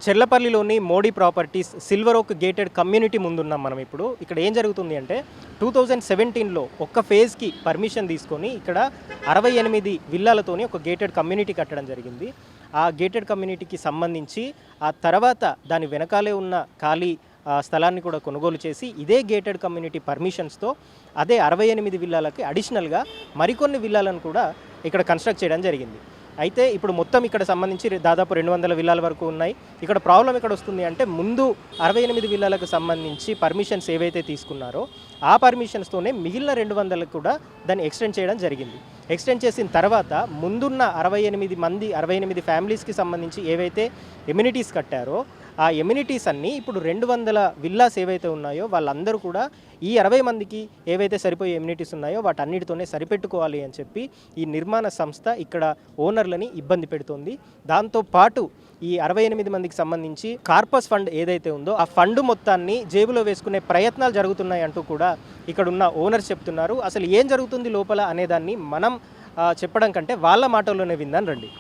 చెర్లపల్లిలోని Modi properties silver oak gated community ముందున్నాం మనం ఇప్పుడు. ఇక్కడ ఏం జరుగుతుంది అంటే 2017లో ఒక్క ఫేజ్‌కి పర్మిషన్ తీసుకొని ఇక్కడ 68 విల్లాలతోని ఒక గేటెడ్ కమ్యూనిటీ కట్టడం జరిగింది. ఆ గేటెడ్ కమ్యూనిటీకి సంబంధించి ఆ తర్వాత దాని వెనకాలే ఉన్న ఖాళీ స్థలాన్ని కూడా కొనుగోలు చేసి ఇదే గేటెడ్ కమ్యూనిటీ పర్మిషన్స్‌తో అదే 68 విల్లాలకి అడిషనల్‌గా మరికొన్ని విల్లాలను కూడా ఇక్కడ కన్‌స్ట్రక్ట్ చేయడం జరిగింది. అయితే ఇప్పుడు మొత్తం ఇక్కడ సంబంధించి దాదాపు 200 విల్లాల వరకు ఉన్నాయి. ఇక్కడ ప్రాబ్లం ఎక్కడ వస్తుంది అంటే ముందు 68 విల్లాలకు సంబంధించి పర్మిషన్స్ ఏవైతే తీసుకున్నారో ఆ పర్మిషన్స్తోనే మిగిలిన 200 కూడా దాన్ని ఎక్స్టెండ్ చేయడం జరిగింది. ఎక్స్టెండ్ చేసిన తర్వాత ముందున్న 68 ఫ్యామిలీస్కి సంబంధించి ఏవైతే ఎమ్యూనిటీస్ కట్టారో ఆ ఎమ్యూనిటీస్ అన్నీ ఇప్పుడు 200 విల్లాస్ ఏవైతే ఉన్నాయో వాళ్ళందరూ కూడా ఈ 60 మందికి ఏవైతే సరిపోయే ఎమ్యూనిటీస్ ఉన్నాయో వాటన్నిటితోనే సరిపెట్టుకోవాలి అని చెప్పి ఈ నిర్మాణ సంస్థ ఇక్కడ ఓనర్లని ఇబ్బంది పెడుతోంది. దాంతోపాటు ఈ 68 మందికి సంబంధించి కార్పస్ ఫండ్ ఏదైతే ఉందో ఆ ఫండ్ మొత్తాన్ని జేబులో వేసుకునే ప్రయత్నాలు జరుగుతున్నాయి అంటూ కూడా ఇక్కడున్న ఓనర్స్ చెప్తున్నారు. అసలు ఏం జరుగుతుంది లోపల అనేదాన్ని మనం చెప్పడం కంటే వాళ్ళ మాటల్లోనే విందాం రండి.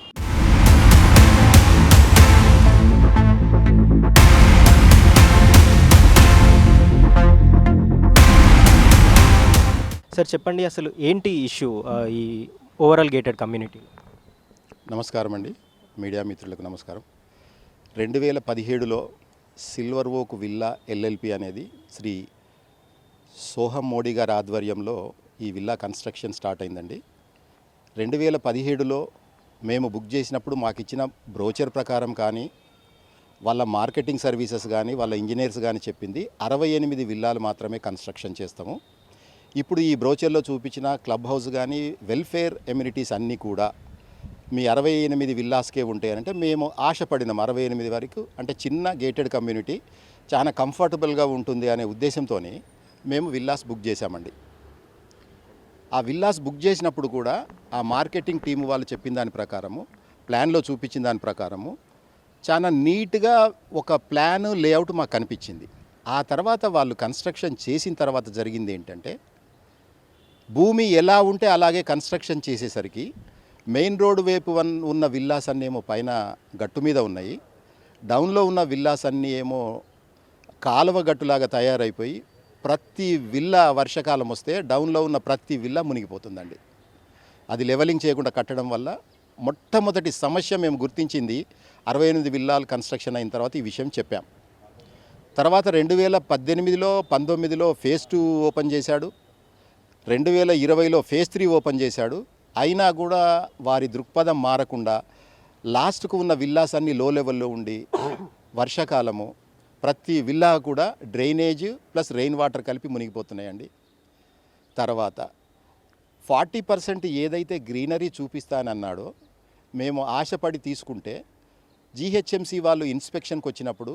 సార్ చెప్పండి, అసలు ఏంటి ఇష్యూ ఈ ఓవరాల్ గేటెడ్ కమ్యూనిటీ? నమస్కారం అండి, మీడియా మిత్రులకు నమస్కారం. 2017లో సిల్వర్ ఓక్ విల్లా ఎల్ఎల్పి అనేది శ్రీ సోహం మోడీ గారి ఆధ్వర్యంలో ఈ విల్లా కన్స్ట్రక్షన్ స్టార్ట్ అయిందండి. 2017లో మేము బుక్ చేసినప్పుడు మాకు ఇచ్చిన బ్రోచర్ ప్రకారం కానీ వాళ్ళ మార్కెటింగ్ సర్వీసెస్ కానీ వాళ్ళ ఇంజనీర్స్ కానీ చెప్పింది 68 విల్లాలు మాత్రమే కన్స్ట్రక్షన్ చేస్తాము. ఇప్పుడు ఈ బ్రోచర్లో చూపించిన క్లబ్ హౌస్ కానీ వెల్ఫేర్ ఎమ్యూనిటీస్ అన్నీ కూడా మీ 68 విల్లాస్కే ఉంటాయనంటే మేము ఆశపడినాం 68 వరకు. అంటే చిన్న గేటెడ్ కమ్యూనిటీ చాలా కంఫర్టబుల్గా ఉంటుంది అనే ఉద్దేశంతో మేము విల్లాస్ బుక్ చేశామండి. ఆ విల్లాస్ బుక్ చేసినప్పుడు కూడా ఆ మార్కెటింగ్ టీం వాళ్ళు చెప్పిన దాని ప్రకారము, ప్లాన్లో చూపించిన దాని ప్రకారము చాలా నీట్గా ఒక ప్లాన్ లేఅవుట్ మాకు కనిపించింది. ఆ తర్వాత వాళ్ళు కన్స్ట్రక్షన్ చేసిన తర్వాత జరిగింది ఏంటంటే, భూమి ఎలా ఉంటే అలాగే కన్స్ట్రక్షన్ చేసేసరికి మెయిన్ రోడ్ వైపు ఉన్న విల్లాస్ అన్నీ ఏమో పైన గట్టు మీద ఉన్నాయి, డౌన్లో ఉన్న విల్లాస్ అన్నీ ఏమో కాలువ గట్టులాగా తయారైపోయి ప్రతి విల్లా వర్షాకాలం వస్తే డౌన్లో ఉన్న ప్రతి విల్లా మునిగిపోతుందండి. అది లెవెలింగ్ చేయకుండా కట్టడం వల్ల మొట్టమొదటి సమస్య మేము గుర్తించింది. 68 విల్లాలు కన్స్ట్రక్షన్ అయిన తర్వాత ఈ విషయం చెప్పాం. తర్వాత 2018లో 19లో ఫేజ్ 2 ఓపెన్ చేశాడు, 2020లో ఫేజ్ 3 ఓపెన్ చేశాడు. అయినా కూడా వారి దృక్పథం మారకుండా లాస్ట్కు ఉన్న విల్లాస్ అన్నీ లో లెవెల్లో ఉండి వర్షాకాలము ప్రతి విల్లా కూడా డ్రైనేజ్ ప్లస్ రెయిన్ వాటర్ కలిపి మునిగిపోతున్నాయండి. తర్వాత 40% ఏదైతే గ్రీనరీ చూపిస్తానన్నాడో మేము ఆశపడి తీసుకుంటే జీహెచ్ఎంసీ వాళ్ళు ఇన్స్పెక్షన్కి వచ్చినప్పుడు,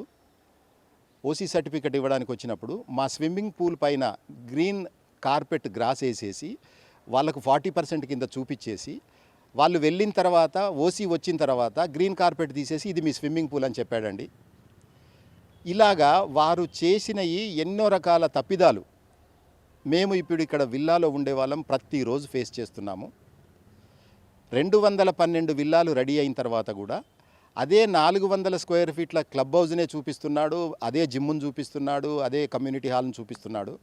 ఓసీ సర్టిఫికెట్ ఇవ్వడానికి వచ్చినప్పుడు మా స్విమ్మింగ్ పూల్ పైన గ్రీన్ కార్పెట్ గ్రాస్ వేసేసి వాళ్ళకు 40% కింద చూపించేసి వాళ్ళు వెళ్ళిన తర్వాత ఓసీ వచ్చిన తర్వాత గ్రీన్ కార్పెట్ తీసేసి ఇది మీ స్విమ్మింగ్ పూల్ అని చెప్పాడండి. ఇలాగా వారు చేసినవి ఎన్నో రకాల తప్పిదాలు మేము ఇప్పుడు ఇక్కడ విల్లాలో ఉండేవాళ్ళం ప్రతిరోజు ఫేస్ చేస్తున్నాము. 212 విల్లాలు రెడీ అయిన తర్వాత కూడా అదే 400 స్క్వేర్ ఫీట్ల క్లబ్ హౌస్నే చూపిస్తున్నాడు, అదే జిమ్ను చూపిస్తున్నాడు, అదే కమ్యూనిటీ హాల్ని చూపిస్తున్నాడు.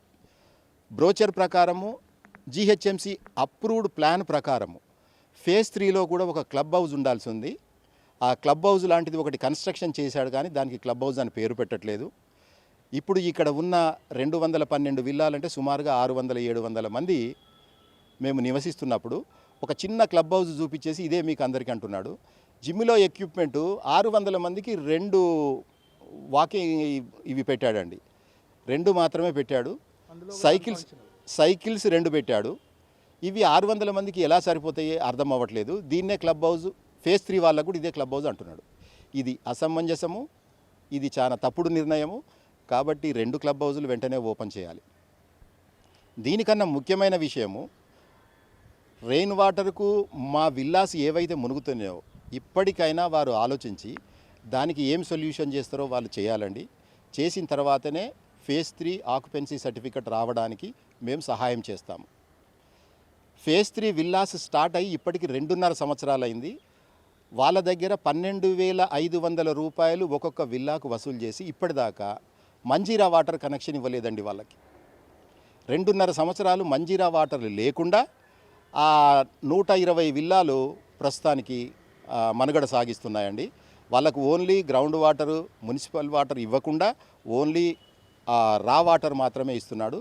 బ్రోచర్ ప్రకారము జీహెచ్ఎంసీ అప్రూవ్డ్ ప్లాన్ ప్రకారము ఫేజ్ 3లో కూడా ఒక క్లబ్ హౌస్ ఉండాల్సి ఉంది. ఆ క్లబ్ హౌస్ లాంటిది ఒకటి కన్స్ట్రక్షన్ చేశాడు, కానీ దానికి క్లబ్ హౌస్ అని పేరు పెట్టట్లేదు. ఇప్పుడు ఇక్కడ ఉన్న 212 విల్లాలంటే సుమారుగా 600-700 మంది మేము నివసిస్తున్నప్పుడు ఒక చిన్న క్లబ్ హౌస్ చూపించేసి ఇదే మీకు అందరికీ అంటున్నాడు. జిమ్లో ఎక్విప్మెంటు 600 మందికి 2 వాకింగ్ ఇవి పెట్టాడండి, 2 మాత్రమే పెట్టాడు. సైకిల్స్ 2 పెట్టాడు. ఇవి 600 మందికి ఎలా సరిపోతాయి అర్థం అవ్వట్లేదు. దీన్నే క్లబ్ హౌస్ ఫేజ్ 3 వాళ్ళకు కూడా ఇదే క్లబ్ హౌస్ అంటున్నాడు. ఇది అసమంజసము, ఇది చాలా తప్పుడు నిర్ణయము. కాబట్టి 2 క్లబ్ హౌజులు వెంటనే ఓపెన్ చేయాలి. దీనికన్నా ముఖ్యమైన విషయము, రెయిన్ వాటర్కు మా విల్లాస్ ఏవైతే మునుగుతున్నాయో ఇప్పటికైనా వారు ఆలోచించి దానికి ఏం సొల్యూషన్ చేస్తారో వాళ్ళు చేయాలండి. చేసిన తర్వాతనే ఫేజ్ 3 ఆక్యుపెన్సీ సర్టిఫికెట్ రావడానికి మేము సహాయం చేస్తాము. ఫేజ్ 3 విల్లాస్ స్టార్ట్ అయ్యి ఇప్పటికి 2.5 సంవత్సరాలు అయింది. వాళ్ళ దగ్గర 12,500 రూపాయలు ఒక్కొక్క విల్లాకు వసూలు చేసి ఇప్పటిదాకా మంజీరా వాటర్ కనెక్షన్ ఇవ్వలేదండి వాళ్ళకి. 2.5 సంవత్సరాలు మంజీరా వాటర్ లేకుండా ఆ 120 విల్లాలు ప్రస్తుతానికి మనుగడ సాగిస్తున్నాయండి. వాళ్ళకు only ground water, municipal water ఇవ్వకుండా ఓన్లీ రా వాటర్ మాత్రమే ఇస్తున్నాడు.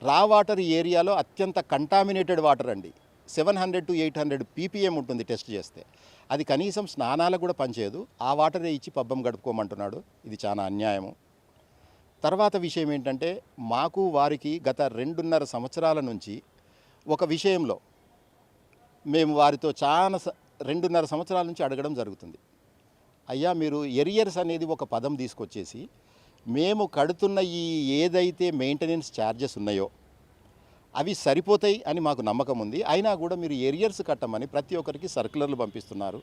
రా వాటర్ ఏరియాలో అత్యంత కంటామినేటెడ్ వాటర్ అండి. 700 to 800 ppm ఉంటుంది టెస్ట్ చేస్తే. అది కనీసం స్నానాలకు కూడా పనిచేయదు. ఆ వాటరే ఇచ్చి పబ్బం గడుపుకోమంటున్నాడు. ఇది చాలా అన్యాయము. తర్వాత విషయం ఏంటంటే, మాకు వారికి గత 2.5 సంవత్సరాల నుంచి ఒక విషయంలో మేము వారితో 2.5 సంవత్సరాల నుంచి అడగడం జరుగుతుంది. అయ్యా, మీరు ఎరియర్స్ అనేది ఒక పదం తీసుకొచ్చేసి మేము కడుతున్న ఈ ఏదైతే మెయింటెనెన్స్ ఛార్జెస్ ఉన్నాయో అవి సరిపోతాయి అని మాకు నమ్మకం ఉంది. అయినా కూడా మీరు ఎరియర్స్ కట్టమని ప్రతి ఒక్కరికి సర్క్యులర్లు పంపిస్తున్నారు,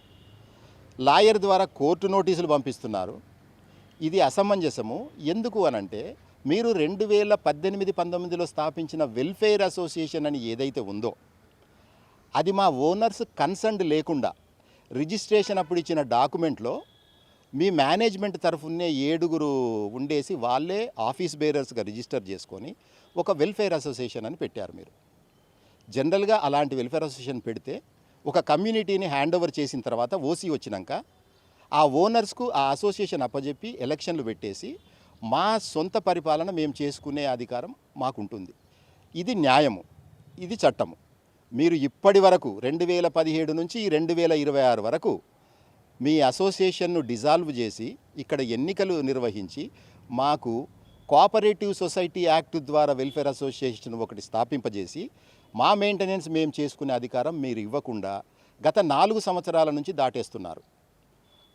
లాయర్ ద్వారా కోర్టు నోటీసులు పంపిస్తున్నారు. ఇది అసమంజసము. ఎందుకు అనంటే, మీరు 2018-19లో స్థాపించిన వెల్ఫేర్ అసోసియేషన్ అని ఏదైతే ఉందో అది మా ఓనర్స్ కన్సర్న్ లేకుండా రిజిస్ట్రేషన్ అప్పుడు ఇచ్చిన డాక్యుమెంట్లో మీ మేనేజ్మెంట్ తరఫునే 7 ఉండేసి వాళ్ళే ఆఫీస్ బేరర్స్గా రిజిస్టర్ చేసుకొని ఒక వెల్ఫేర్ అసోసియేషన్ అని పెట్టారు. మీరు జనరల్గా అలాంటి వెల్ఫేర్ అసోసియేషన్ పెడితే ఒక కమ్యూనిటీని హ్యాండ్ ఓవర్ చేసిన తర్వాత ఓసీ వచ్చినాక ఆ ఓనర్స్కు ఆ అసోసియేషన్ అప్పజెప్పి ఎలక్షన్లు పెట్టేసి మా సొంత పరిపాలన మేము చేసుకునే అధికారం మాకుంటుంది. ఇది న్యాయము, ఇది చట్టము. మీరు ఇప్పటి వరకు 2017 నుంచి 2026 వరకు మీ అసోసియేషన్ను డిజాల్వ్ చేసి ఇక్కడ ఎన్నికలు నిర్వహించి మాకు కోఆపరేటివ్ సొసైటీ యాక్ట్ ద్వారా వెల్ఫేర్ అసోసియేషన్ ఒకటి స్థాపింపజేసి మా మెయింటెనెన్స్ మేము చేసుకునే అధికారం మీరు ఇవ్వకుండా గత 4 సంవత్సరాల నుంచి దాటేస్తున్నారు.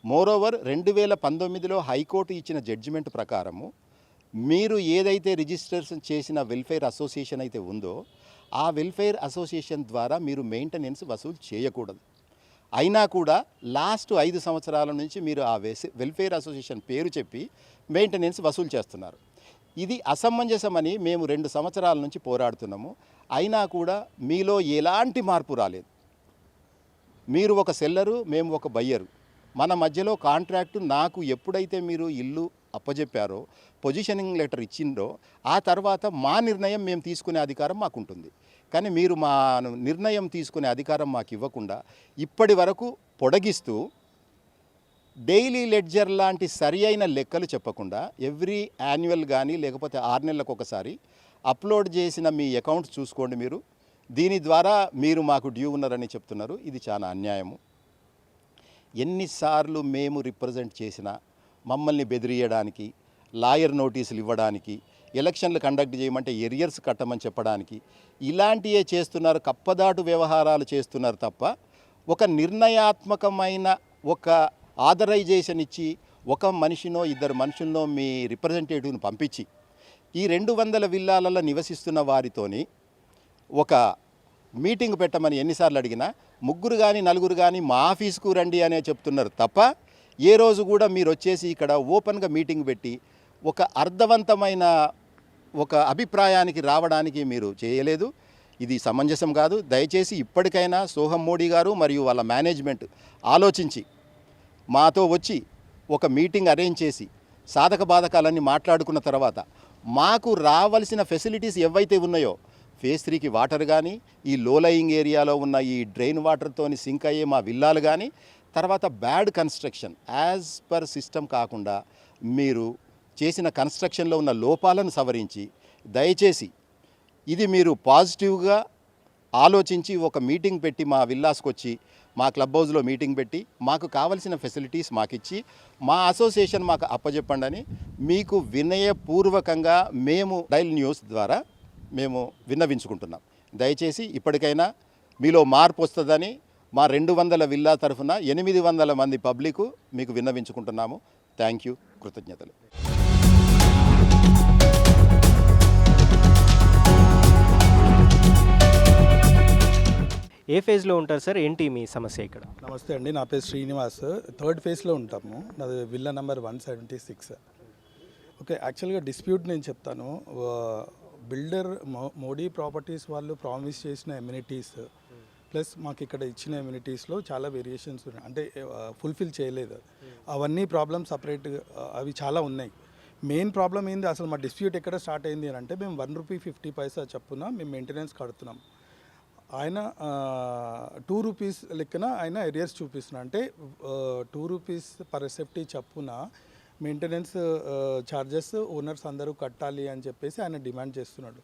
మోరోవర్ 2019లో హైకోర్టు ఇచ్చిన జడ్జిమెంట్ ప్రకారము మీరు ఏదైతే రిజిస్ట్రేషన్ చేసిన వెల్ఫేర్ అసోసియేషన్ అయితే ఉందో ఆ వెల్ఫేర్ అసోసియేషన్ ద్వారా మీరు మెయింటెనెన్స్ వసూలు చేయకూడదు. అయినా కూడా లాస్ట్ 5 సంవత్సరాల నుంచి మీరు ఆ వెల్ఫేర్ అసోసియేషన్ పేరు చెప్పి మెయింటెనెన్స్ వసూలు చేస్తున్నారు. ఇది అసమంజసమని మేము 2 సంవత్సరాల నుంచి పోరాడుతున్నాము. అయినా కూడా మీలో ఎలాంటి మార్పు రాలేదు. మీరు ఒక సెల్లరు, మేము ఒక బయ్యరు. మన మధ్యలో కాంట్రాక్టు నాకు ఎప్పుడైతే మీరు ఇల్లు అప్పజెప్పారో, పొజిషనింగ్ లెటర్ ఇచ్చిందో ఆ తర్వాత మా నిర్ణయం మేము తీసుకునే అధికారం మాకుంటుంది. కానీ మీరు మా నిర్ణయం తీసుకునే అధికారం మాకు ఇవ్వకుండా ఇప్పటి వరకు పొడిగిస్తూ డైలీ లెడ్జర్ లాంటి సరి అయిన లెక్కలు చెప్పకుండా ఎవ్రీ యాన్యువల్ కానీ లేకపోతే 6 నెలలకు ఒకసారి అప్లోడ్ చేసిన మీ అకౌంట్ చూసుకోండి మీరు. దీని ద్వారా మీరు మాకు డ్యూ ఉన్నారని చెప్తున్నారు. ఇది చాలా అన్యాయము. ఎన్నిసార్లు మేము రిప్రజెంట్ చేసినా మమ్మల్ని బెదిరియడానికి, లాయర్ నోటీసులు ఇవ్వడానికి, ఎలక్షన్లు కండక్ట్ చేయమంటే ఎరియర్స్ కట్టమని చెప్పడానికి ఇలాంటివే చేస్తున్నారు. కప్పదాటు వ్యవహారాలు చేస్తున్నారు తప్ప ఒక నిర్ణయాత్మకమైన ఒక ఆథరైజేషన్ ఇచ్చి ఒక మనిషినో 2 మనుషుల్లో మీ రిప్రజెంటేటివ్ని పంపించి ఈ 200 విల్లాలలో నివసిస్తున్న వారితోని ఒక మీటింగ్ పెట్టమని ఎన్నిసార్లు అడిగినా 3 కానీ 4 కానీ మా ఆఫీస్కు రండి అనే చెప్తున్నారు తప్ప ఏ రోజు కూడా మీరు వచ్చేసి ఇక్కడ ఓపెన్గా మీటింగ్ పెట్టి ఒక అర్థవంతమైన ఒక అభిప్రాయానికి రావడానికి మీరు చేయలేదు. ఇది సమంజసం కాదు. దయచేసి ఇప్పటికైనా సోహం మోడీ గారు మరియు వాళ్ళ మేనేజ్మెంట్ ఆలోచించి మాతో వచ్చి ఒక మీటింగ్ అరేంజ్ చేసి సాధక బాధకాలన్నీ మాట్లాడుకున్న తర్వాత మాకు రావాల్సిన ఫెసిలిటీస్ ఏవైతే ఉన్నాయో ఫేజ్ 3కి వాటర్ కానీ, ఈ లో లయింగ్ ఏరియాలో ఉన్న ఈ డ్రైన్ వాటర్తోని సింక్ అయ్యే మా విల్లాలు కానీ, తర్వాత bad construction as per system కాకుండా మీరు చేసిన కన్స్ట్రక్షన్లో ఉన్న లోపాలను సవరించి దయచేసి ఇది మీరు పాజిటివ్గా ఆలోచించి ఒక మీటింగ్ పెట్టి మా విల్లాస్కి వచ్చి మా క్లబ్ హౌస్లో మీటింగ్ పెట్టి మాకు కావలసిన ఫెసిలిటీస్ మాకు ఇచ్చి మా అసోసియేషన్ మాకు అప్పచెప్పండి అని మీకు వినయపూర్వకంగా మేము డైల్ న్యూస్ ద్వారా మేము విన్నవించుకుంటున్నాం. దయచేసి ఇప్పటికైనా మీలో మార్పు వస్తుందని మా 200 విల్లా తరఫున 800 మంది పబ్లిక్ మీకు విన్నవించుకుంటున్నాము. థ్యాంక్ యూ, కృతజ్ఞతలు. ఏ ఫేజ్లో ఉంటారు సార్? ఏంటి మీ సమస్య ఇక్కడ? నమస్తే అండి, నా పేరు శ్రీనివాస్. 3rd ఫేజ్లో ఉంటాము. నాది విల్లా నెంబర్ 176. ఓకే, యాక్చువల్గా డిస్ప్యూట్ నేను చెప్తాను. బిల్డర్ మోడీ ప్రాపర్టీస్ వాళ్ళు ప్రామిస్ చేసిన ఎమ్యూనిటీస్ ప్లస్ మాకు ఇక్కడ ఇచ్చిన ఎమ్యూనిటీస్లో చాలా వేరియేషన్స్ ఉన్నాయి, అంటే ఫుల్ఫిల్ చేయలేదు. అవన్నీ ప్రాబ్లమ్స్ సపరేట్ అవి చాలా ఉన్నాయి. మెయిన్ ప్రాబ్లం ఏంది, అసలు మా డిస్ప్యూట్ ఎక్కడ స్టార్ట్ అయింది అని అంటే, మేము ₹1.50 చొప్పున మేము మెయింటెనెన్స్ కడుతున్నాం. ఆయన ₹2 లెక్కన ఆయన ఎరియర్స్ చూపిస్తున్నారు. అంటే ₹2 పర్ సేఫ్టీ చొప్పున మెయింటెనెన్స్ ఛార్జెస్ ఓనర్స్ అందరూ కట్టాలి అని చెప్పేసి ఆయన డిమాండ్ చేస్తున్నాడు.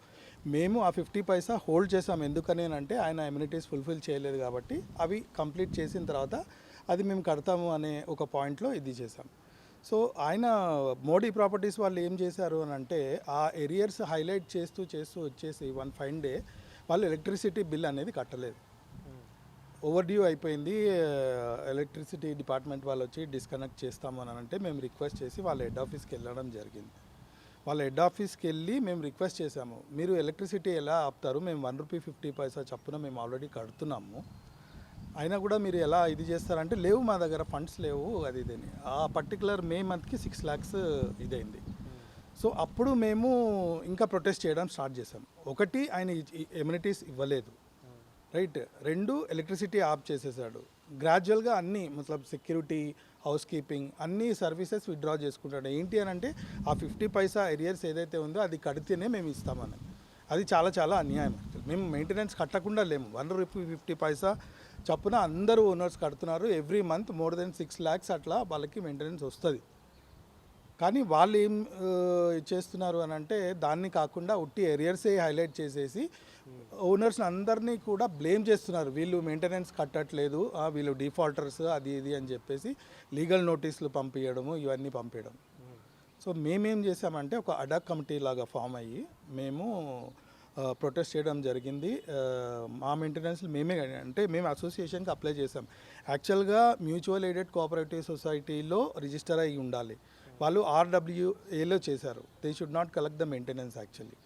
మేము ఆ $50 హోల్డ్ చేసాం. ఎందుకని అంటే ఆయన ఎమ్యూనిటీస్ ఫుల్ఫిల్ చేయలేదు కాబట్టి అవి కంప్లీట్ చేసిన తర్వాత అది మేము కడతాము అనే ఒక పాయింట్లో ఇది చేసాం. సో ఆయన మోడీ ప్రాపర్టీస్ వాళ్ళు ఏం చేశారు అని అంటే, ఆ ఎరియర్స్ హైలైట్ చేస్తూ వచ్చేసి వన్ ఫైన్ డే వాళ్ళు ఎలక్ట్రిసిటీ బిల్ అనేది కట్టలేదు. ఓవర్ డ్యూ అయిపోయింది. ఎలక్ట్రిసిటీ డిపార్ట్మెంట్ వాళ్ళు వచ్చి డిస్కనెక్ట్ చేస్తాము అని అంటే మేము రిక్వెస్ట్ చేసి వాళ్ళ హెడ్ ఆఫీస్కి వెళ్ళడం జరిగింది. వాళ్ళ హెడ్ ఆఫీస్కి వెళ్ళి మేము రిక్వెస్ట్ చేసాము, మీరు ఎలక్ట్రిసిటీ ఎలా ఆపుతారు, మేము ₹1.50 చొప్పున మేము ఆల్రెడీ కడుతున్నాము, అయినా కూడా మీరు ఎలా ఇది చేస్తారంటే, లేవు మా దగ్గర ఫండ్స్ లేవు అది ఇదని. ఆ పర్టికులర్ మే మంత్కి 6 lakhs ఇదైంది. సో అప్పుడు మేము ఇంకా ప్రొటెస్ట్ చేయడం స్టార్ట్ చేసాం. ఒకటి, ఆయన ఎమ్యూనిటీస్ ఇవ్వలేదు, రైట్. 2, ఎలక్ట్రిసిటీ ఆఫ్ చేసేసాడు. గ్రాడ్యువల్గా అన్నీ సెక్యూరిటీ, హౌస్ కీపింగ్ అన్ని సర్వీసెస్ విత్డ్రా చేసుకుంటాడు. ఏంటి అని అంటే, ఆ $50 ఎరియర్స్ ఏదైతే ఉందో అది కడితేనే మేము ఇస్తామని. అది చాలా చాలా అన్యాయం. మేము మెయింటెనెన్స్ కట్టకుండా లేము. ₹1.50 చొప్పున అందరూ ఓనర్స్ కడుతున్నారు. Every month more than 6 lakhs అట్లా వాళ్ళకి మెయింటెనెన్స్ వస్తుంది. కానీ వాళ్ళు ఏం చేస్తున్నారు అని అంటే, దాన్ని కాకుండా ఉట్టి ఎరియర్సే హైలైట్ చేసేసి ఓనర్స్ అందరినీ కూడా బ్లేమ్ చేస్తున్నారు. వీళ్ళు మెయింటెనెన్స్ కట్టట్లేదు, వీళ్ళు డిఫాల్టర్స్ అది ఇది అని చెప్పేసి లీగల్ నోటీసులు పంపించడము, ఇవన్నీ పంపించడం. సో మేమేం చేసామంటే, ఒక అడాక్ కమిటీ లాగా ఫామ్ అయ్యి మేము ప్రొటెస్ట్ చేయడం జరిగింది. మా మెయింటెనెన్స్ మేమే, అంటే మేము అసోసియేషన్కి అప్లై చేసాం. యాక్చువల్గా మ్యూచువల్ ఎయిడెడ్ కోఆపరేటివ్ సొసైటీలో రిజిస్టర్ అయ్యి ఉండాలి. వాళ్ళు RWAలో చేశారు. They should not collect the maintenance actually.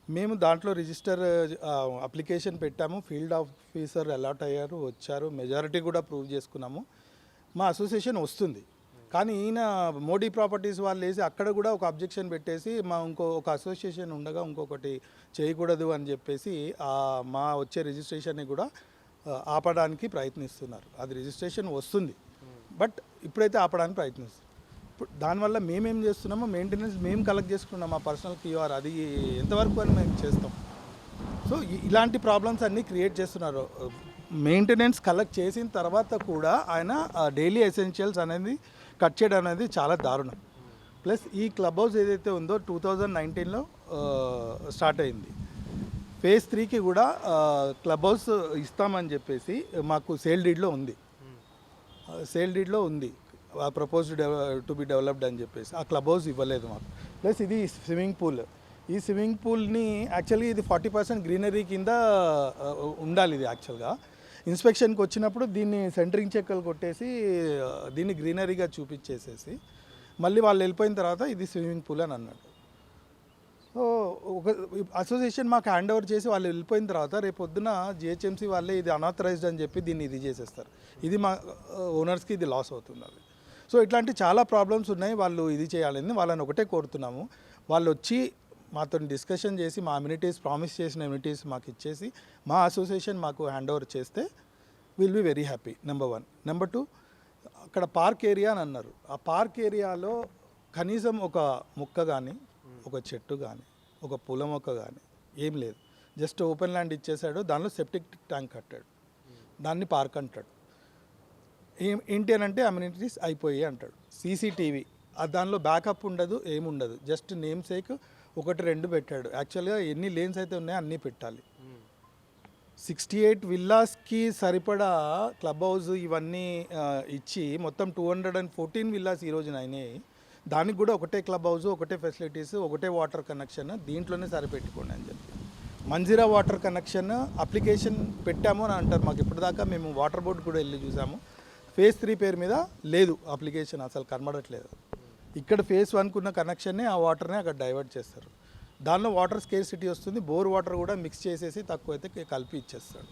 మేము దాంట్లో రిజిస్టర్ అప్లికేషన్ పెట్టాము. ఫీల్డ్ ఆఫీసర్ అలాట్ అయ్యారు, వచ్చారు, మెజారిటీ కూడా ప్రూవ్ చేసుకున్నాము. మా అసోసియేషన్ వస్తుంది. కానీ ఈయన మోడీ ప్రాపర్టీస్ వాళ్ళు వేసి అక్కడ కూడా ఒక అబ్జెక్షన్ పెట్టేసి, మా ఒక అసోసియేషన్ ఉండగా ఇంకొకటి చేయకూడదు అని చెప్పేసి మా వచ్చే రిజిస్ట్రేషన్ని కూడా ఆపడానికి ప్రయత్నిస్తున్నారు. అది రిజిస్ట్రేషన్ వస్తుంది, బట్ ఇప్పుడైతే ఆపడానికి ప్రయత్నిస్తున్నారు. దానివల్ల మేమేం చేస్తున్నామో, మెయింటెనెన్స్ మేము కలెక్ట్ చేసుకున్నాం, మా పర్సనల్ QR అది ఎంతవరకు అని మేము చేస్తాం. సో ఇలాంటి ప్రాబ్లమ్స్ అన్నీ క్రియేట్ చేస్తున్నారు. మెయింటెనెన్స్ కలెక్ట్ చేసిన తర్వాత కూడా ఆయన డైలీ ఎసెన్షియల్స్ అనేది కట్ చేయడం అనేది చాలా దారుణం. ప్లస్ ఈ క్లబ్ హౌస్ ఏదైతే ఉందో 2019లో స్టార్ట్ అయింది. ఫేజ్ 3కి కూడా క్లబ్ హౌస్ ఇస్తామని చెప్పేసి మాకు సేల్ డీడ్లో ఉంది. ప్రపోజ్డ్ టు బి డెవలప్డ్ అని చెప్పేసి ఆ క్లబ్ హౌస్ ఇవ్వలేదు మాకు. ప్లస్ ఇది స్విమ్మింగ్ పూల్. ఈ స్విమ్మింగ్ పూల్ని యాక్చువల్లీ ఇది 40% గ్రీనరీ కింద ఉండాలి. ఇది యాక్చువల్గా ఇన్స్పెక్షన్కి వచ్చినప్పుడు దీన్ని సెంటరింగ్ చెక్కలు కొట్టేసి దీన్ని గ్రీనరీగా చూపించేసేసి మళ్ళీ వాళ్ళు వెళ్ళిపోయిన తర్వాత ఇది స్విమ్మింగ్ పూల్ అని అన్నాడు. సో ఒక అసోసియేషన్ మాకు హ్యాండ్ ఓవర్ చేసి వాళ్ళు వెళ్ళిపోయిన తర్వాత రేపు పొద్దున GHMC వాళ్ళే ఇది అనాథరైజ్డ్ అని చెప్పి దీన్ని ఇది చేసేస్తారు. ఇది మా ఓనర్స్కి ఇది లాస్ అవుతుంది. అది సో ఇట్లాంటి చాలా ప్రాబ్లమ్స్ ఉన్నాయి. వాళ్ళు ఇది చేయాలని వాళ్ళని ఒకటే కోరుతున్నాము, వాళ్ళు వచ్చి మాతో డిస్కషన్ చేసి మా అమ్యూనిటీస్ ప్రామిస్ చేసిన అమ్యూనిటీస్ మాకు ఇచ్చేసి మా అసోసియేషన్ మాకు హ్యాండ్ ఓవర్ చేస్తే will be very happy. Number 1. Number 2, అక్కడ పార్క్ ఏరియా అని అన్నారు. ఆ పార్క్ ఏరియాలో కనీసం ఒక మొక్క కానీ, ఒక చెట్టు కానీ, ఒక పూల మొక్క కానీ ఏం లేదు. జస్ట్ ఓపెన్ ల్యాండ్ ఇచ్చేసాడు, దానిలో సెప్టిక్ ట్యాంక్ కట్టాడు, దాన్ని పార్క్ అంటాడు. ఏంటి అని అంటే అమ్యూనిటీస్ అయిపోయాయి అంటాడు. CCTV దానిలో బ్యాకప్ ఉండదు, ఏముండదు, జస్ట్ నేమ్ సేక్ 1-2 పెట్టాడు. యాక్చువల్గా ఎన్ని లేన్స్ అయితే ఉన్నాయో అన్నీ పెట్టాలి. 68 విల్లాస్కి సరిపడా క్లబ్ హౌస్ ఇవన్నీ ఇచ్చి మొత్తం 214 విల్లాస్ ఈరోజున అయినాయి. దానికి కూడా ఒకటే క్లబ్ హౌస్, ఒకటే ఫెసిలిటీస్, ఒకటే వాటర్ కనెక్షన్, దీంట్లోనే సరిపెట్టుకోండి అని చెప్పి. మంజీరా వాటర్ కనెక్షన్ అప్లికేషన్ పెట్టాము అని అంటారు. మాకు ఇప్పటిదాకా మేము వాటర్ బోర్డు కూడా వెళ్ళి చూసాము. ఫేజ్ 3 పేరు మీద లేదు అప్లికేషన్, అసలు కనబడట్లేదు. ఇక్కడ ఫేజ్ 1కు ఉన్న కనెక్షన్నే ఆ వాటర్ని అక్కడ డైవర్ట్ చేస్తారు. దానిలో వాటర్ స్కేర్సిటీ వస్తుంది. బోర్ వాటర్ కూడా మిక్స్ చేసేసి తక్కువైతే కలిపి ఇచ్చేస్తాడు.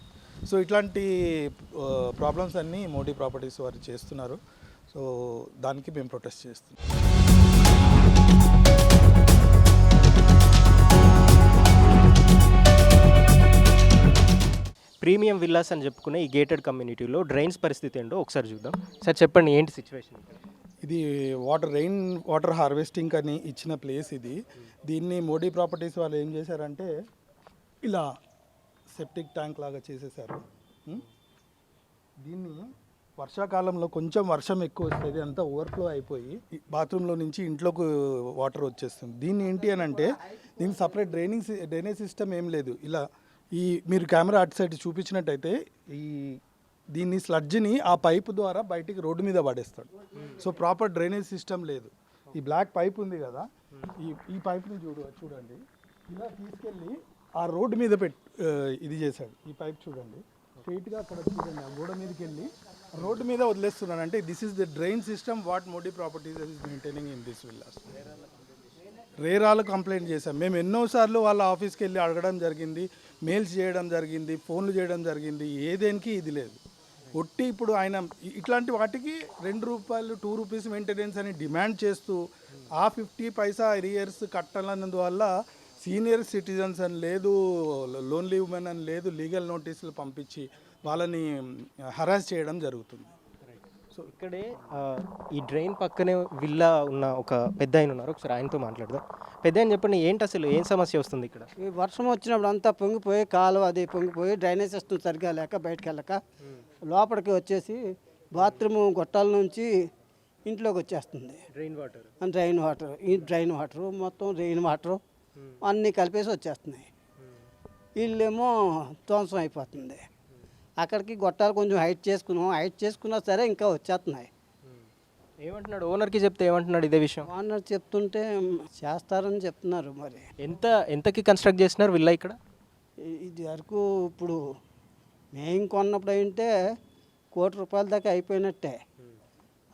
సో ఇట్లాంటి ప్రాబ్లమ్స్ అన్నీ మోడీ ప్రాపర్టీస్ వారు చేస్తున్నారు. సో దానికి మేము ప్రొటెస్ట్ చేస్తున్నాం. ప్రీమియం విల్లాస్ అని చెప్పుకునే ఈ గేటెడ్ కమ్యూనిటీలో డ్రైన్స్ పరిస్థితి ఏంటో ఒకసారి చూద్దాం. సార్ చెప్పండి, ఏంటి సిచ్యువేషన్? ఇది రెయిన్ వాటర్ హార్వెస్టింగ్ అని ఇచ్చిన ప్లేస్ ఇది. దీన్ని మోడీ ప్రాపర్టీస్ వాళ్ళు ఏం చేశారంటే ఇలా సెప్టిక్ ట్యాంక్ లాగా చేసేసారు. దీన్ని వర్షాకాలంలో కొంచెం వర్షం ఎక్కువ వస్తుంది, అంతా ఓవర్ఫ్లో అయిపోయి బాత్రూంలో నుంచి ఇంట్లోకి వాటర్ వచ్చేస్తుంది. దీన్ని ఏంటి అని అంటే దీనికి సపరేట్ డ్రైనేజ్ సిస్టమ్ ఏం లేదు. ఇలా ఈ మీరు కెమెరా అటు సైడ్ చూపించినట్టయితే దీన్ని స్లడ్జ్ని ఆ పైపు ద్వారా బయటికి రోడ్డు మీద పడేస్తాడు. సో ప్రాపర్ డ్రైనేజ్ సిస్టమ్ లేదు. ఈ బ్లాక్ పైప్ ఉంది కదా, ఈ పైప్ని చూడండి ఇలా తీసుకెళ్ళి ఆ రోడ్డు మీద ఇది చేశాడు. ఈ పైప్ చూడండి స్ట్రైట్గా అక్కడ చూడండి, ఆ గోడ మీదకి వెళ్ళి రోడ్డు మీద వదిలేస్తున్నాను. అంటే this is the drain system what Modi properties is maintaining in this villas. రేరాలు కంప్లైంట్ చేశాం మేము ఎన్నోసార్లు వాళ్ళ ఆఫీస్కి వెళ్ళి అడగడం జరిగింది, మెయిల్స్ చేయడం జరిగింది, ఫోన్లు చేయడం జరిగింది, ఏదేనికి ఇది లేదు. ఒట్టి ఇప్పుడు ఆయన ఇట్లాంటి వాటికి ₹2 ₹2 మెయింటెనెన్స్ అని డిమాండ్ చేస్తూ ఆ 50 పైసా ఎరియర్స్ కట్టాలన్నందువల్ల సీనియర్ సిటిజన్స్ అని లేదు, లోన్లీ ఉమెన్ అని లేదు, లీగల్ నోటీసులు పంపించి వాళ్ళని హరాస్ చేయడం జరుగుతుంది. సో ఇక్కడే ఈ డ్రైన్ పక్కనే విల్లా ఉన్న ఒక పెద్ద ఆయన ఉన్నారు, ఒకసారి ఆయనతో మాట్లాడదాం. పెద్ద ఆయన చెప్పండి, ఏంటి అసలు ఏం సమస్య వస్తుంది ఇక్కడ? ఈ వర్షం వచ్చినప్పుడు అంతా పొంగిపోయి కాలువ అది పొంగిపోయి డ్రైనేజ్ సిస్టమ్ సరిగ్గా లేక బయటకు వెళ్ళక లోపలికి వచ్చేసి బాత్రూమ్ గొట్టాల నుంచి ఇంట్లోకి వచ్చేస్తుంది డ్రైన్ వాటర్. ఈ డ్రైన్ వాటర్ మొత్తం రెయిన్ వాటర్ అన్నీ కలిపేసి వచ్చేస్తున్నాయి. ఇల్లేమో ధ్వంసం అయిపోతుంది. అక్కడికి గొట్టాలు కొంచెం హైట్ చేసుకున్నా సరే ఇంకా వచ్చేస్తున్నాయి. ఏమంటున్నాడు ఓనర్కి చెప్తే ఏమంటున్నాడు ఇదే విషయం? ఓనర్ చెప్తుంటే చేస్తారని చెప్తున్నారు. మరి ఎంతకి కన్స్ట్రక్ట్ చేసినారు విల్లా ఇక్కడ? ఇది వరకు ఇప్పుడు మేము కొన్నప్పుడు అయితే ₹1 కోటి దాకా అయిపోయినట్టే.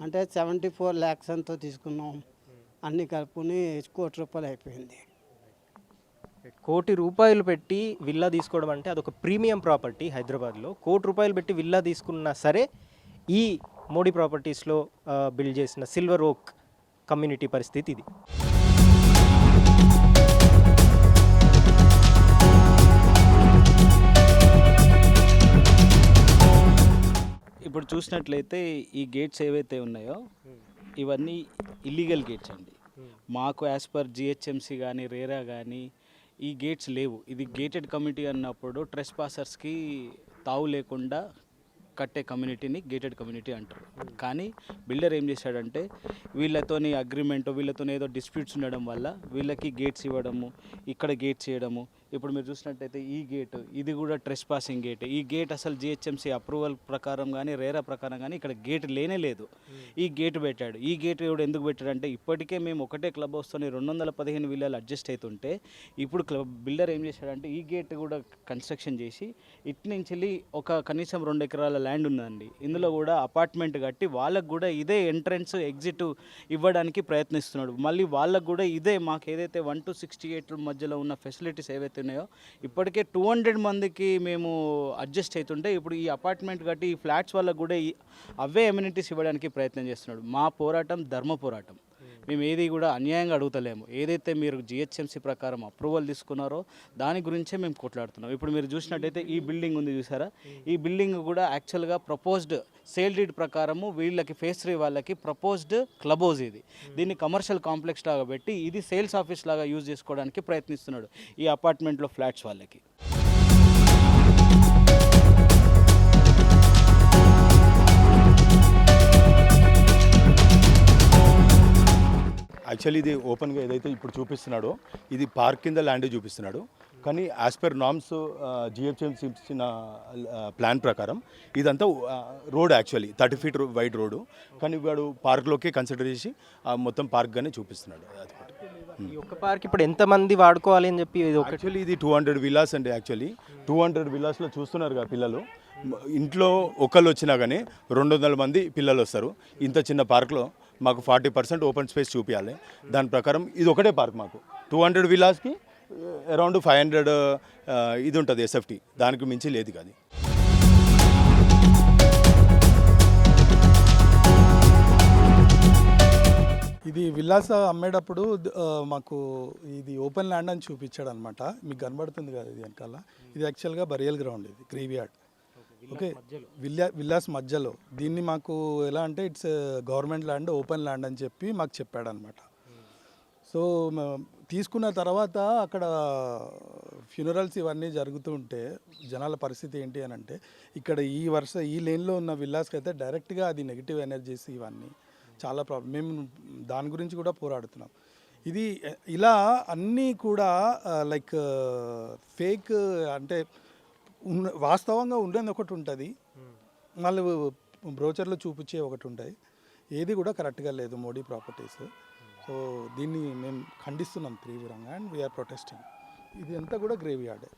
అంటే 74 lakhs ఎంతో తీసుకున్నాం, అన్నీ కలుపుకొని ₹1 కోటి అయిపోయింది. ₹1 కోటి పెట్టి విల్లా తీసుకోవడం అంటే అదొక ప్రీమియం ప్రాపర్టీ. హైదరాబాద్లో ₹1 కోటి పెట్టి విల్లా తీసుకున్నా సరే ఈ మోడీ ప్రాపర్టీస్లో బిల్డ్ చేసిన సిల్వర్ ఓక్ కమ్యూనిటీ పరిస్థితి ఇది. ఇప్పుడు చూసినట్లయితే ఈ గేట్స్ ఏవైతే ఉన్నాయో ఇవన్నీ ఇల్లీగల్ గేట్స్ అండి. మాకు యాజ్ పర్ జిహెచ్ఎంసీ కానీ రేరా కానీ ఈ గేట్స్ లేవు. ఇది గేటెడ్ కమ్యూనిటీ అన్నప్పుడు ట్రెస్ పాసర్స్కి తావు లేకుండా కట్టే కమ్యూనిటీని గేటెడ్ కమ్యూనిటీ అంటారు. కానీ బిల్డర్ ఏం చేశాడంటే వీళ్ళతోని అగ్రిమెంట్, వీళ్ళతో ఏదో డిస్ప్యూట్స్ ఉండడం వల్ల వీళ్ళకి గేట్స్ ఇవ్వడము, ఇక్కడ గేట్స్ చేయడము. ఇప్పుడు మీరు చూసినట్టయితే ఈ గేట్ ఇది కూడా ట్రెస్ పాసింగ్ గేట్. ఈ గేట్ అసలు జిహెచ్ఎంసీ అప్రూవల్ ప్రకారం కానీ రేరా ప్రకారం కానీ ఇక్కడ గేట్ లేనే లేదు. ఈ గేట్ పెట్టాడు. ఈ గేట్ కూడా ఎందుకు పెట్టాడంటే ఇప్పటికే మేము ఒకటే క్లబ్ హౌస్తోని 215 విల్లాలు అడ్జస్ట్ అవుతుంటే ఇప్పుడు బిల్డర్ ఏం చేశాడంటే ఈ గేట్ కూడా కన్స్ట్రక్షన్ చేసి ఇటు నుంచి ఒక కనీసం 2 ఎకరాల ల్యాండ్ ఉందండి, ఇందులో కూడా అపార్ట్మెంట్ కట్టి వాళ్ళకు కూడా ఇదే ఎంట్రన్స్ ఎగ్జిట్ ఇవ్వడానికి ప్రయత్నిస్తున్నాడు. మళ్ళీ వాళ్ళకు కూడా ఇదే మాకు ఏదైతే 1 to 68 మధ్యలో ఉన్న ఫెసిలిటీస్ ఏవైతే ఉన్నాయో ఇప్పటికే 200 మందికి మేము అడ్జస్ట్ అవుతుంటే ఇప్పుడు ఈ అపార్ట్మెంట్ కట్టి ఈ ఫ్లాట్స్ వాళ్ళకు కూడా అవే ఎమ్యూనిటీస్ ఇవ్వడానికి ప్రయత్నం చేస్తున్నాడు. మా పోరాటం ధర్మ పోరాటం. మేము ఏది కూడా అన్యాయంగా అడుగుతలేము. ఏదైతే మీరు జిహెచ్ఎంసీ ప్రకారం అప్రూవల్ తీసుకున్నారో దాని గురించే మేము కొట్లాడుతున్నాం. ఇప్పుడు మీరు చూసినట్టయితే ఈ బిల్డింగ్ ఉంది చూసారా, ఈ బిల్డింగ్ కూడా యాక్చువల్గా ప్రపోజ్డ్ సేల్ డీడ్ ప్రకారము వీళ్ళకి ఫేస్ 3 వాళ్ళకి ప్రపోజ్డ్ క్లబ్ హౌస్ ఇది. దీన్ని కమర్షియల్ కాంప్లెక్స్ లాగా పెట్టి ఇది సేల్స్ ఆఫీస్ లాగా యూజ్ చేసుకోవడానికి ప్రయత్నిస్తున్నాడు ఈ అపార్ట్మెంట్లో ఫ్లాట్స్ వాళ్ళకి. యాక్చువల్లీ ఇది ఓపెన్గా ఏదైతే ఇప్పుడు చూపిస్తున్నాడో ఇది పార్క్ కింద ల్యాండ్ చూపిస్తున్నాడు. కానీ యాజ్ పర్ నామ్స్ జిహెచ్ఎంసీ ఇచ్చిన ప్లాన్ ప్రకారం ఇదంతా road actually 30 feet wide road. కానీ వాడు పార్క్లోకే కన్సిడర్ చేసి మొత్తం పార్క్గానే చూపిస్తున్నాడు. ఈ ఒక్క పార్క్ ఇప్పుడు ఎంతమంది వాడుకోవాలి అని చెప్పి యాక్చువల్లీ ఇది 200 విల్లాస్ అండి. యాక్చువల్లీ 200 విల్లాస్లో చూస్తున్నారు కదా పిల్లలు, ఇంట్లో ఒకళ్ళు వచ్చినా కానీ 200 మంది పిల్లలు వస్తారు. ఇంత చిన్న పార్క్లో మాకు 40% ఓపెన్ స్పేస్ చూపించాలి. దాని ప్రకారం ఇది ఒకటే పార్క్ మాకు 200 విల్లాస్కి అరౌండ్ 500 ఇది ఉంటుంది ఎస్ఎఫ్టీ, దానికి మించి లేదు కాదు. ఇది విల్లాస్ అమ్మేటప్పుడు మాకు ఇది ఓపెన్ ల్యాండ్ అని చూపించాడు అనమాట. మీకు కనబడుతుంది కదా ఇది వెనకాల, ఇది యాక్చువల్గా బరియల్ గ్రౌండ్, ఇది గ్రేవ్ యార్డ్. ఓకే, విల్లాస్ మధ్యలో. దీన్ని మాకు ఎలా అంటే it's government land, open land అని చెప్పి మాకు చెప్పాడనమాట. సో తీసుకున్న తర్వాత అక్కడ ఫ్యూనరల్స్ ఇవన్నీ జరుగుతూ ఉంటే జనాల పరిస్థితి ఏంటి అని అంటే, ఇక్కడ ఈ లేన్లో ఉన్న విల్లాస్కి అయితే డైరెక్ట్గా అది నెగిటివ్ ఎనర్జీస్ ఇవన్నీ చాలా ప్రాబ్లం. మేము దాని గురించి కూడా పోరాడుతున్నాం. ఇది ఇలా అన్నీ కూడా లైక్ ఫేక్ అంటే వాస్తవంగా ఉండేది ఒకటి ఉంటుంది, మళ్ళీ బ్రోచర్లో చూపించే ఒకటి ఉంటాయి. ఏది కూడా కరెక్ట్గా లేదు మోడీ ప్రాపర్టీస్. సో దీన్ని మేము ఖండిస్తున్నాం తీవ్రంగా అండ్ వీఆర్ ప్రొటెస్టింగ్. ఇది అంతా కూడా గ్రేవ్ యార్డే.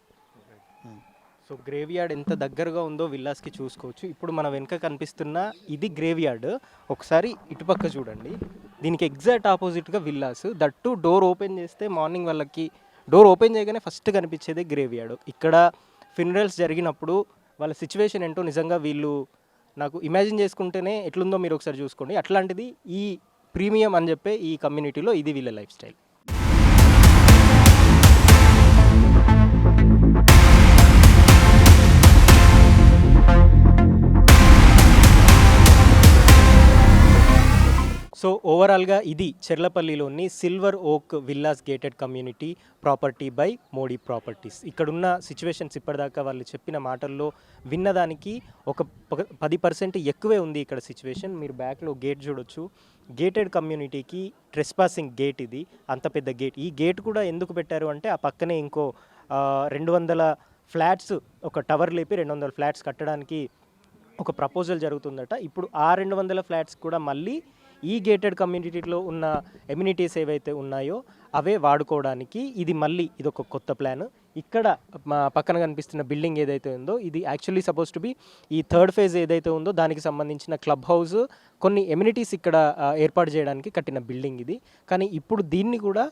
సో గ్రేవ్ యార్డ్ ఎంత దగ్గరగా ఉందో విల్లాస్కి చూసుకోవచ్చు. ఇప్పుడు మన వెనుక కనిపిస్తున్న ఇది గ్రేవ్ యార్డ్. ఒకసారి ఇటుపక్క చూడండి, దీనికి ఎగ్జాక్ట్ ఆపోజిట్గా విల్లాస్. దట్టు డోర్ ఓపెన్ చేస్తే మార్నింగ్ వాళ్ళకి డోర్ ఓపెన్ చేయగానే ఫస్ట్ కనిపించేది గ్రేవ్ యార్డ్. ఇక్కడ ఫ్యూనరల్స్ జరిగినప్పుడు వాళ్ళ సిచ్యువేషన్ ఏంటో నిజంగా వీళ్ళు నాకు ఇమాజిన్ చేసుకుంటేనే ఎట్లుందో మీరు ఒకసారి చూసుకోండి. అట్లాంటిది ఈ ప్రీమియం అని చెప్పే ఈ కమ్యూనిటీలో ఇది వీళ్ళ లైఫ్ స్టైల్. సో ఓవరాల్గా ఇది చెర్లపల్లిలోని silver oak villas gated community property by Modi properties. ఇక్కడున్న సిచ్యువేషన్స్ ఇప్పటిదాకా వాళ్ళు చెప్పిన మాటల్లో విన్నదానికి ఒక 10% ఎక్కువే ఉంది ఇక్కడ సిచ్యువేషన్. మీరు బ్యాక్లో గేట్ చూడొచ్చు. గేటెడ్ కమ్యూనిటీకి ట్రెస్పాసింగ్ గేట్ ఇది, అంత పెద్ద గేట్. ఈ గేట్ కూడా ఎందుకు పెట్టారు అంటే ఆ పక్కనే ఇంకో 200 ఫ్లాట్స్, ఒక టవర్ లేపి 200 ఫ్లాట్స్ కట్టడానికి ఒక ప్రపోజల్ జరుగుతుందట. ఇప్పుడు ఆ 200 ఫ్లాట్స్ కూడా మళ్ళీ ఈ గేటెడ్ కమ్యూనిటీలో ఉన్న ఎమ్యూనిటీస్ ఏవైతే ఉన్నాయో అవే వాడుకోవడానికి ఇది ఒక కొత్త ప్లాన్. ఇక్కడ మా పక్కన కనిపిస్తున్న బిల్డింగ్ ఏదైతే ఉందో ఇది యాక్చువల్లీ సపోజ్ టు బి ఈ 3rd ఫేజ్ ఏదైతే ఉందో దానికి సంబంధించిన క్లబ్ హౌస్, కొన్ని ఎమ్యూనిటీస్ ఇక్కడ ఏర్పాటు చేయడానికి కట్టిన బిల్డింగ్ ఇది. కానీ ఇప్పుడు దీన్ని కూడా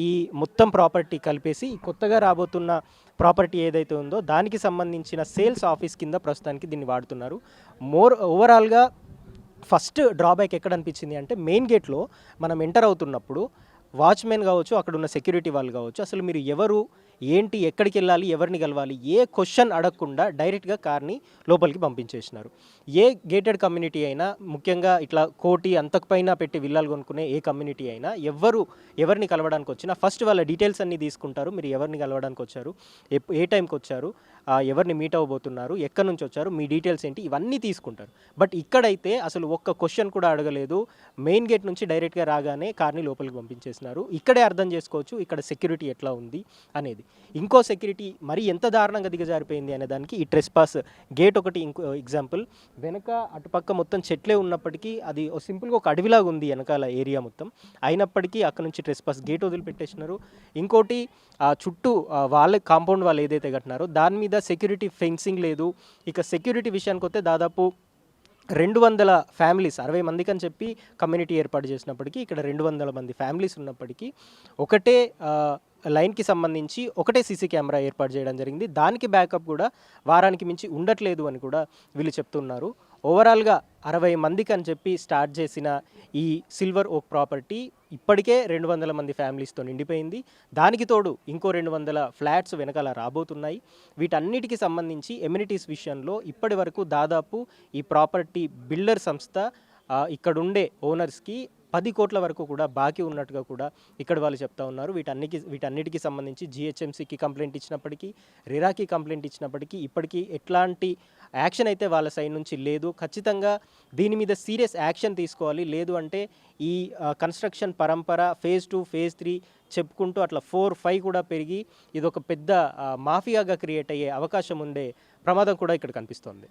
ఈ మొత్తం ప్రాపర్టీ కలిపేసి కొత్తగా రాబోతున్న ప్రాపర్టీ ఏదైతే ఉందో దానికి సంబంధించిన సేల్స్ ఆఫీస్ కింద ప్రస్తుతానికి దీన్ని వాడుతున్నారు. ఓవరాల్గా ఫస్ట్ డ్రాబ్యాక్ ఎక్కడ అనిపించింది అంటే మెయిన్ గేట్లో మనం ఎంటర్ అవుతున్నప్పుడు వాచ్మెన్ కావచ్చు, అక్కడ ఉన్న సెక్యూరిటీ వాళ్ళు కావచ్చు, అసలు మీరు ఎవరు, ఏంటి, ఎక్కడికి వెళ్ళాలి, ఎవరిని కలవాలి, ఏ క్వశ్చన్ అడగకుండా డైరెక్ట్గా కార్ని లోపలికి పంపించేసినారు. ఏ గేటెడ్ కమ్యూనిటీ అయినా, ముఖ్యంగా ఇట్లా కోటి అంతకుపైన పెట్టి విల్లాలు కొనుక్కునే ఏ కమ్యూనిటీ అయినా ఎవరిని కలవడానికి వచ్చినా ఫస్ట్ వాళ్ళ డీటెయిల్స్ అన్నీ తీసుకుంటారు. మీరు ఎవరిని కలవడానికి వచ్చారు, ఏ టైంకి వచ్చారు, ఎవరిని మీట్ అవ్వబోతున్నారు, ఎక్కడి నుంచి వచ్చారు, మీ డీటెయిల్స్ ఏంటి, ఇవన్నీ తీసుకుంటారు. బట్ ఇక్కడైతే అసలు ఒక్క క్వశ్చన్ కూడా అడగలేదు. మెయిన్ గేట్ నుంచి డైరెక్ట్గా రాగానే కార్ని లోపలికి పంపించేసినారు. ఇక్కడే అర్థం చేసుకోవచ్చు ఇక్కడ సెక్యూరిటీ ఎట్లా ఉంది అనేది. ఇంకో సెక్యూరిటీ మరి ఎంత దారుణంగా దిగజారిపోయింది అనే దానికి ఈ ట్రెస్పాస్ గేట్ ఒకటి ఇంకో ఎగ్జాంపుల్. వెనక అటుపక్క మొత్తం చెట్లే ఉన్నప్పటికీ అది సింపుల్గా ఒక అడవిలాగా ఉంది వెనకాల ఏరియా మొత్తం. అయినప్పటికీ అక్కడ నుంచి ట్రెస్పాస్ గేట్ వదిలిపెట్టేసినారు. ఇంకోటి చుట్టూ వాళ్ళ కాంపౌండ్ వాళ్ళు ఏదైతే కట్టినారో దాని మీద సెక్యూరిటీ ఫెన్సింగ్ లేదు. ఇక సెక్యూరిటీ విషయానికి వస్తే దాదాపు 200 ఫ్యామిలీస్, 60 మందికి అని చెప్పి కమ్యూనిటీ ఏర్పాటు చేసినప్పటికీ ఇక్కడ 200 మంది ఫ్యామిలీస్ ఉన్నప్పటికీ ఒకటే లైన్కి సంబంధించి ఒకటే సీసీ కెమెరా ఏర్పాటు చేయడం జరిగింది. దానికి బ్యాకప్ కూడా వారానికి మించి ఉండట్లేదు అని కూడా వీళ్ళు చెప్తున్నారు. ఓవరాల్గా 60 మందికి అని చెప్పి స్టార్ట్ చేసిన ఈ సిల్వర్ ఓక్ ప్రాపర్టీ ఇప్పటికే 200 మంది ఫ్యామిలీస్తో నిండిపోయింది. దానికి తోడు ఇంకో 200 ఫ్లాట్స్ వెనకాల రాబోతున్నాయి. వీటన్నిటికీ సంబంధించి ఎమ్యూనిటీస్ విషయంలో ఇప్పటి వరకు దాదాపు ఈ ప్రాపర్టీ బిల్డర్ సంస్థ ఇక్కడుండే ఓనర్స్కి 10 కోట్ల వరకు కూడా బాకీ ఉన్నట్టుగా కూడా ఇక్కడ వాళ్ళు చెప్తా ఉన్నారు. వీటన్నిటికీ సంబంధించి జిహెచ్ఎంసీకి కంప్లైంట్ ఇచ్చినప్పటికీ, రెరాకి కంప్లైంట్ ఇచ్చినప్పటికీ ఇప్పటికీ ఎట్లాంటి యాక్షన్ అయితే వాళ్ళ సైడ్ నుంచి లేదు. ఖచ్చితంగా దీని మీద సీరియస్ యాక్షన్ తీసుకోవాలి. లేదు అంటే ఈ కన్స్ట్రక్షన్ పరంపర phase 2, phase 3 చెప్పుకుంటూ అట్లా 4, 5 కూడా పెరిగి ఇది ఒక పెద్ద మాఫియాగా క్రియేట్ అయ్యే అవకాశం ఉండే ప్రమాదం కూడా ఇక్కడ కనిపిస్తోంది.